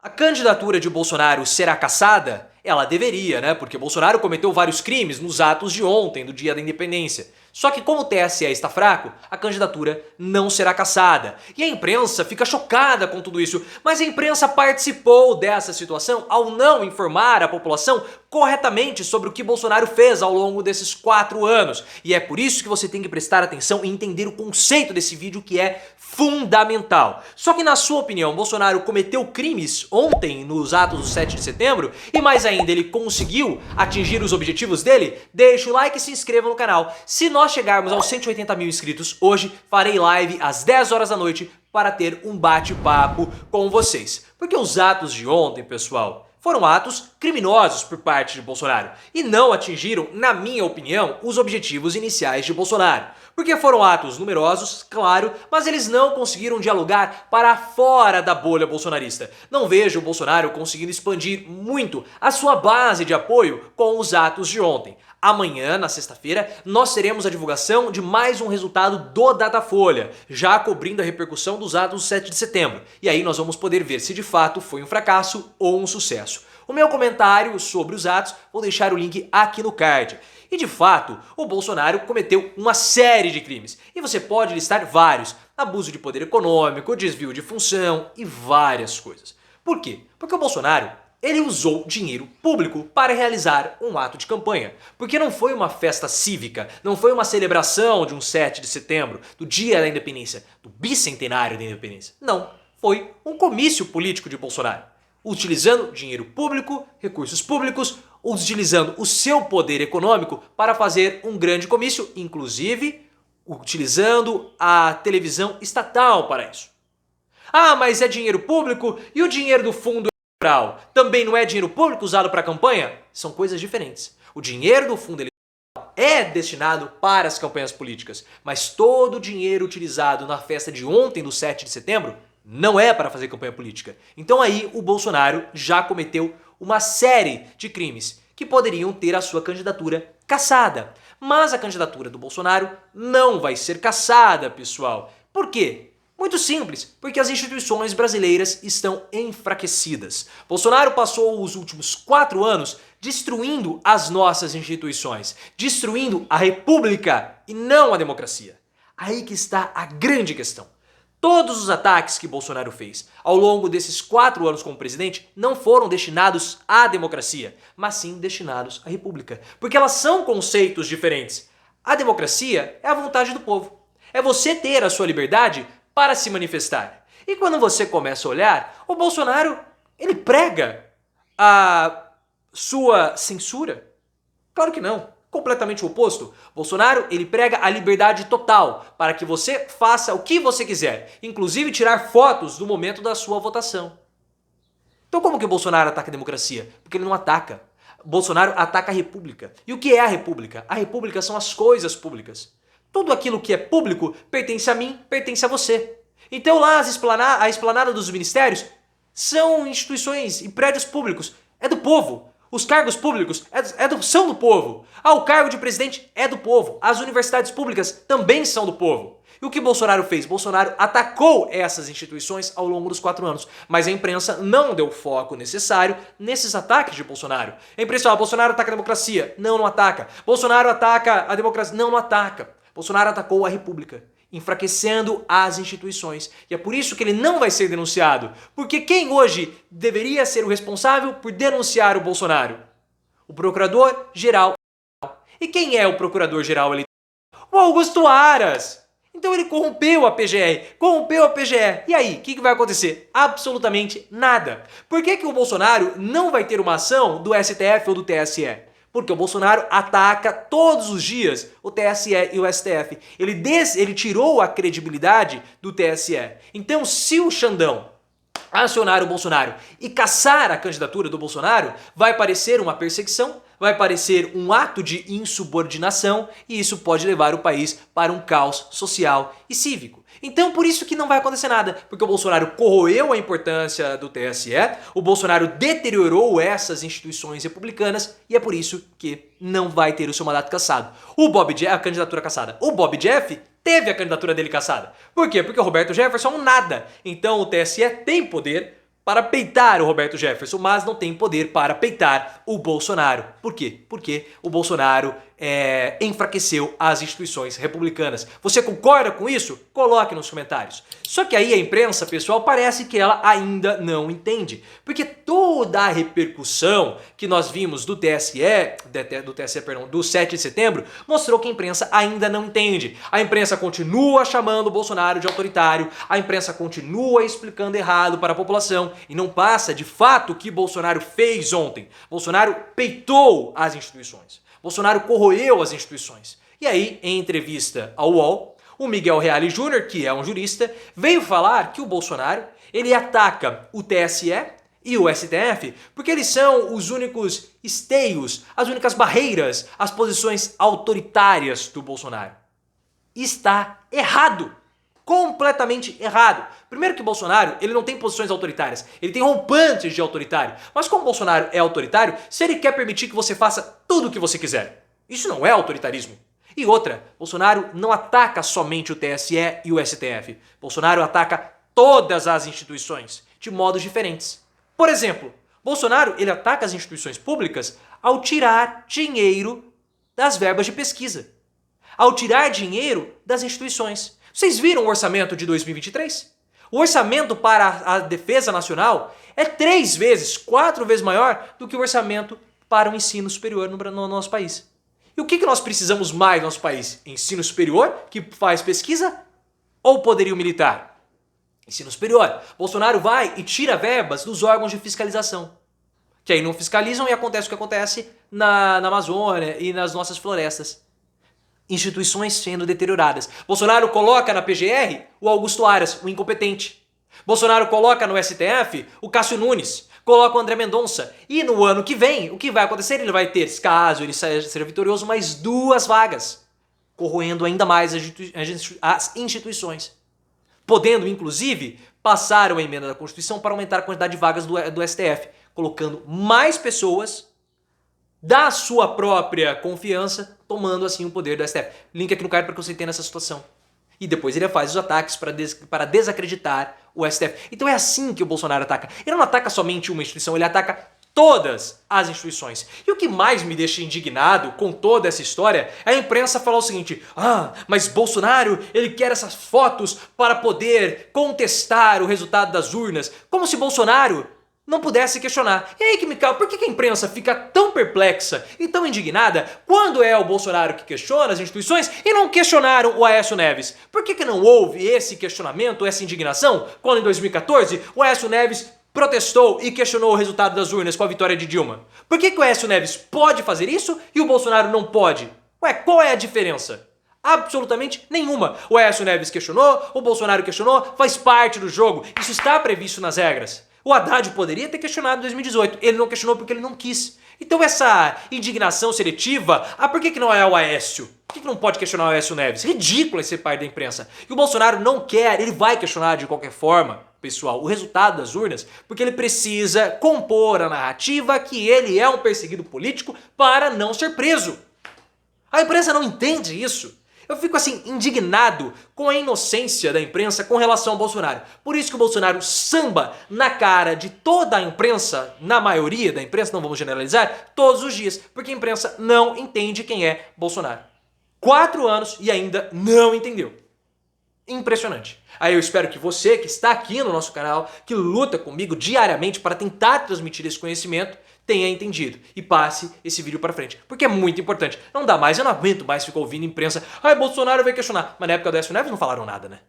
A candidatura de Bolsonaro será cassada? Ela deveria, né? Porque Bolsonaro cometeu vários crimes nos atos de ontem, do dia da independência. Só que como o TSE está fraco, a candidatura não será cassada. E a imprensa fica chocada com tudo isso. Mas a imprensa participou dessa situação ao não informar a população corretamente sobre o que Bolsonaro fez ao longo desses 4 anos. E é por isso que você tem que prestar atenção e entender o conceito desse vídeo, que é fundamental. Só que na sua opinião, Bolsonaro cometeu crimes ontem nos atos do 7 de setembro? E mais ainda, ele conseguiu atingir os objetivos dele? Deixa o like e se inscreva no canal. Se nós chegarmos aos 180 mil inscritos hoje, farei live às 10 horas da noite para ter um bate-papo com vocês. Porque os atos de ontem, pessoal, foram atos criminosos por parte de Bolsonaro e não atingiram, na minha opinião, os objetivos iniciais de Bolsonaro. Porque foram atos numerosos, claro, mas eles não conseguiram dialogar para fora da bolha bolsonarista. Não vejo o Bolsonaro conseguindo expandir muito a sua base de apoio com os atos de ontem. Amanhã, na sexta-feira, nós teremos a divulgação de mais um resultado do Datafolha, já cobrindo a repercussão dos atos do 7 de setembro. E aí nós vamos poder ver se de fato foi um fracasso ou um sucesso. O meu comentário sobre os atos, vou deixar o link aqui no card. E de fato, o Bolsonaro cometeu uma série de crimes. E você pode listar vários: abuso de poder econômico, desvio de função e várias coisas. Por quê? Porque o Bolsonaro, ele usou dinheiro público para realizar um ato de campanha. Porque não foi uma festa cívica, não foi uma celebração de um 7 de setembro, do dia da independência, do bicentenário da independência. Não, foi um comício político de Bolsonaro, utilizando dinheiro público, recursos públicos, utilizando o seu poder econômico para fazer um grande comício, inclusive utilizando a televisão estatal para isso. Ah, mas é dinheiro público e o dinheiro do fundo eleitoral também não é dinheiro público usado para campanha? São coisas diferentes. O dinheiro do fundo eleitoral é destinado para as campanhas políticas, mas todo o dinheiro utilizado na festa de ontem, do 7 de setembro, não é para fazer campanha política. Então aí o Bolsonaro já cometeu uma série de crimes que poderiam ter a sua candidatura cassada. Mas a candidatura do Bolsonaro não vai ser cassada, pessoal. Por quê? Muito simples, porque as instituições brasileiras estão enfraquecidas. Bolsonaro passou os últimos 4 anos destruindo as nossas instituições, destruindo a república e não a democracia. Aí que está a grande questão. Todos os ataques que Bolsonaro fez ao longo desses 4 anos como presidente não foram destinados à democracia, mas sim destinados à república. Porque elas são conceitos diferentes. A democracia é a vontade do povo. É você ter a sua liberdade para se manifestar. E quando você começa a olhar, o Bolsonaro, ele prega a sua censura? Claro que não. Completamente o oposto. Bolsonaro, ele prega a liberdade total para que você faça o que você quiser, inclusive tirar fotos do momento da sua votação. Então como que o Bolsonaro ataca a democracia? Porque ele não ataca. Bolsonaro ataca a república. E o que é a república? A república são as coisas públicas. Tudo aquilo que é público pertence a mim, pertence a você. Então lá a esplanada dos ministérios são instituições e prédios públicos. É do povo. Os cargos públicos são do povo. Ah, o cargo de presidente é do povo. As universidades públicas também são do povo. E o que Bolsonaro fez? Bolsonaro atacou essas instituições ao longo dos 4 anos. Mas a imprensa não deu foco necessário nesses ataques de Bolsonaro. A imprensa fala: Bolsonaro ataca a democracia. Não, não ataca. Bolsonaro ataca a democracia. Não, não ataca. Bolsonaro atacou a república, enfraquecendo as instituições. E é por isso que ele não vai ser denunciado. Porque quem hoje deveria ser o responsável por denunciar o Bolsonaro? O Procurador-Geral. E quem é o Procurador-Geral eleitoral? O Augusto Aras. Então ele corrompeu a PGR, corrompeu a PGR. E aí, o que vai acontecer? Absolutamente nada. Por que o Bolsonaro não vai ter uma ação do STF ou do TSE? Porque o Bolsonaro ataca todos os dias o TSE e o STF. Ele tirou a credibilidade do TSE. Então, se o Xandão acionar o Bolsonaro e caçar a candidatura do Bolsonaro, vai parecer uma perseguição, vai parecer um ato de insubordinação, e isso pode levar o país para um caos social e cívico. Então por isso que não vai acontecer nada, porque o Bolsonaro corroeu a importância do TSE, o Bolsonaro deteriorou essas instituições republicanas, e é por isso que não vai ter o seu mandato cassado. A candidatura cassada. O Bob Jeff teve a candidatura dele cassada. Por quê? Porque o Roberto Jefferson nada. Então o TSE tem poder para peitar o Roberto Jefferson, mas não tem poder para peitar o Bolsonaro. Por quê? Porque o Bolsonaro enfraqueceu as instituições republicanas. Você concorda com isso? Coloque nos comentários. Só que aí a imprensa, pessoal, parece que ela ainda não entende. Porque toda a repercussão que nós vimos do do 7 de setembro, mostrou que a imprensa ainda não entende. A imprensa continua chamando o Bolsonaro de autoritário, a imprensa continua explicando errado para a população e não passa de fato o que Bolsonaro fez ontem. Bolsonaro peitou as instituições. Bolsonaro corroeu as instituições. E aí, em entrevista ao UOL, o Miguel Reale Júnior, que é um jurista, veio falar que o Bolsonaro ele ataca o TSE e o STF porque eles são os únicos esteios, as únicas barreiras, as posições autoritárias do Bolsonaro. Está errado. Completamente errado. Primeiro que o Bolsonaro, ele não tem posições autoritárias, ele tem rompantes de autoritário. Mas como o Bolsonaro é autoritário, se ele quer permitir que você faça tudo o que você quiser, isso não é autoritarismo. E outra, Bolsonaro não ataca somente o TSE e o STF. Bolsonaro ataca todas as instituições, de modos diferentes. Por exemplo, Bolsonaro, ele ataca as instituições públicas ao tirar dinheiro das verbas de pesquisa, ao tirar dinheiro das instituições. Vocês viram o orçamento de 2023? O orçamento para a defesa nacional é 3 vezes, 4 vezes maior do que o orçamento para o ensino superior no nosso país. E o que nós precisamos mais no nosso país? Ensino superior, que faz pesquisa, ou poderio militar? Ensino superior. Bolsonaro vai e tira verbas dos órgãos de fiscalização, que aí não fiscalizam e acontece o que acontece na Amazônia e nas nossas florestas. Instituições sendo deterioradas. Bolsonaro coloca na PGR o Augusto Aras, o incompetente. Bolsonaro coloca no STF o Cássio Nunes, coloca o André Mendonça. E no ano que vem, o que vai acontecer? Ele vai ter, caso ele seja vitorioso, mais 2 vagas, corroendo ainda mais as instituições. Podendo, inclusive, passar uma emenda da Constituição para aumentar a quantidade de vagas do STF, colocando mais pessoas da sua própria confiança, tomando assim o poder do STF. Link aqui no card para que você entenda essa situação. E depois ele faz os ataques para desacreditar o STF. Então é assim que o Bolsonaro ataca. Ele não ataca somente uma instituição, ele ataca todas as instituições. E o que mais me deixa indignado com toda essa história é a imprensa falar o seguinte: mas Bolsonaro, ele quer essas fotos para poder contestar o resultado das urnas. Como se Bolsonaro não pudesse questionar. E aí que me cala, por que a imprensa fica tão perplexa e tão indignada quando é o Bolsonaro que questiona as instituições e não questionaram o Aécio Neves? Por que não houve esse questionamento, essa indignação, quando em 2014 o Aécio Neves protestou e questionou o resultado das urnas com a vitória de Dilma? Por que o Aécio Neves pode fazer isso e o Bolsonaro não pode? Ué, qual é a diferença? Absolutamente nenhuma. O Aécio Neves questionou, o Bolsonaro questionou, faz parte do jogo. Isso está previsto nas regras. O Haddad poderia ter questionado em 2018, ele não questionou porque ele não quis. Então essa indignação seletiva, por que não é o Aécio? Por que não pode questionar o Aécio Neves? Ridículo esse parte da imprensa. E o Bolsonaro não quer, ele vai questionar de qualquer forma, pessoal, o resultado das urnas, porque ele precisa compor a narrativa que ele é um perseguido político para não ser preso. A imprensa não entende isso. Eu fico assim indignado com a inocência da imprensa com relação ao Bolsonaro. Por isso que o Bolsonaro samba na cara de toda a imprensa, na maioria da imprensa, não vamos generalizar, todos os dias, porque a imprensa não entende quem é Bolsonaro. 4 anos e ainda não entendeu. Impressionante. Aí eu espero que você que está aqui no nosso canal, que luta comigo diariamente para tentar transmitir esse conhecimento, tenha entendido e passe esse vídeo para frente, porque é muito importante. Não dá mais, eu não aguento mais ficar ouvindo imprensa. Bolsonaro vai questionar. Mas na época do Aécio Neves não falaram nada, né?